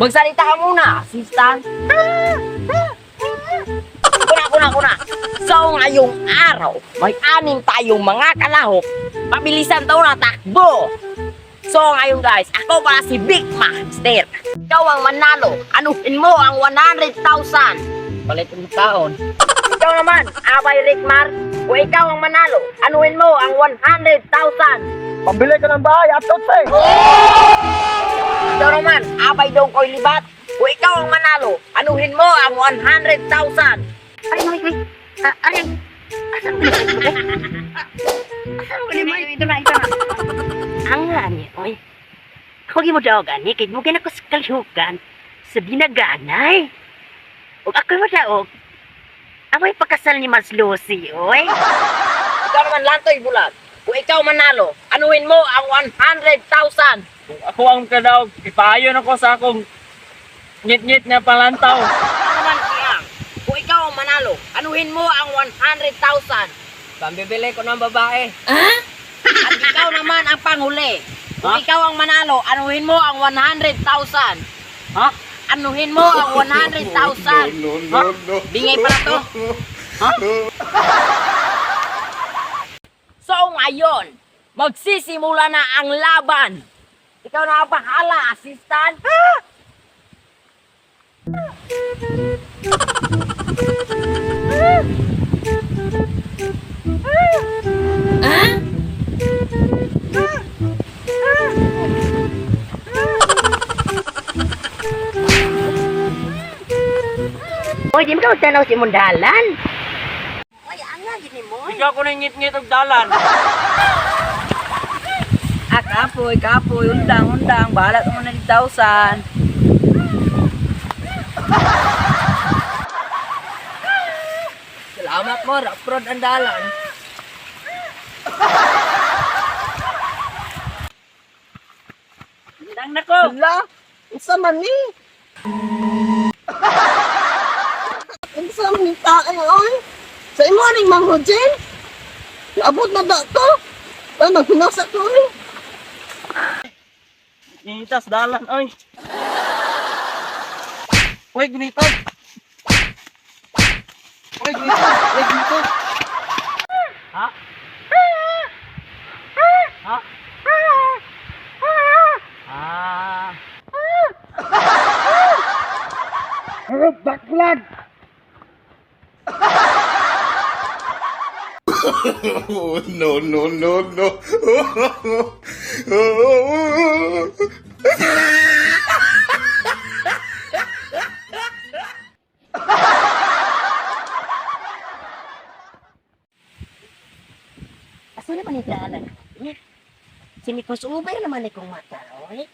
Magsalita ka muna, assistant. Kuna. So, ngayong araw, may anim tayong mga kalahok. Pabilisan daw na takbo. So, ngayon guys, ako pala si Big Master. Ikaw ang manalo. Anuhin mo ang 100,000. Palit ng taon. Ikaw naman, Abay Rickmar. Kung ikaw ang manalo, anuhin mo ang 100,000. Pambili ka ng bahay, atot eh. Ikaw naman, Abay Dong Koy Libat. Kung ikaw ang manalo, anuhin mo ang 100,000. Ay, aray. Asan mo ito na. Ang lani, oy. Ako mo daw gani, kaya mo ako sa kalyugan sa binaganay. O ako mo daw, amoy pakasal ni Mas Lucy, oy. Ikaw naman, Lantoy Bulag. Kung ikaw manalo, anuhin mo ang 100,000. Kung ako ang kadaw, ipayon ako sa akong ngit-ngit na palantaw. Ikaw naman, Kiyang. Kung ikaw ang manalo, anuhin mo ang 100,000. Pambibili ko ng babae. At ikaw naman ang panghuli. Kung ikaw ang manalo, anuhin mo ang 100,000. Ha? Anuhin mo ang 100,000. No. Bingay pala to. Ha? So ngayon, magsisimula na ang laban. Ikaw na ang bahala, assistant. Oy, di mo daw tanaw si Mundalan. Oy, anga, gini mo. Ikaw ko na ngit-ngit og dalan. Kapoy, undang, bahala mo na 1,000. Salamat mo, Raprod ang dalan. Undang na ko. Hala, isa man ni. Isa man ni tae oy. Sa imo ning manghudin. Naabot na ba to? Ay, magpinasa ko ni. Initas dalan, oy. Oy, ginito. Ha? Ha? Baklag. No. Asa na panitalan? Sinikos ubay naman ikong mata, oy.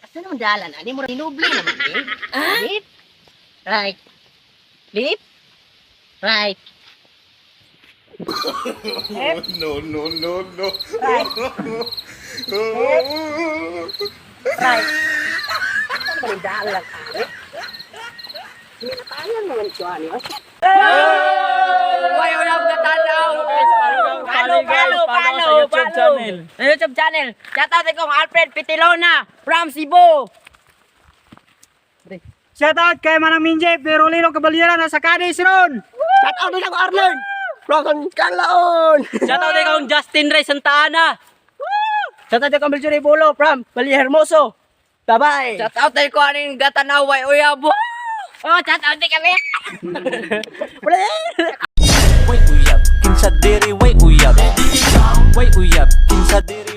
Asa na dalan? Ani mo rinubli naman, eh? Lip? Right. Lip? Right. No. Right. Right. Asa na dalan, eh? Sinatayan mo ang tuwan, eh? Why wala ka tanaw? Follow. YouTube channel. Shoutout kong Alfred Pitilona from Cebu. Shoutout kay Manang Minje, Perolino Caballera na sa Cadiz ron. Shoutout din ako Arlen. From Canlaon. Shoutout kay Justin Ray Santa Ana. Shoutout kay Melchor Bolo from Valle Hermoso. Bye-bye. Shoutout ko aning Gatanaw way uyabo. Oh, shoutout kami. Way uyab, kinsa diri way uyab. Way uyab, kinsa diri.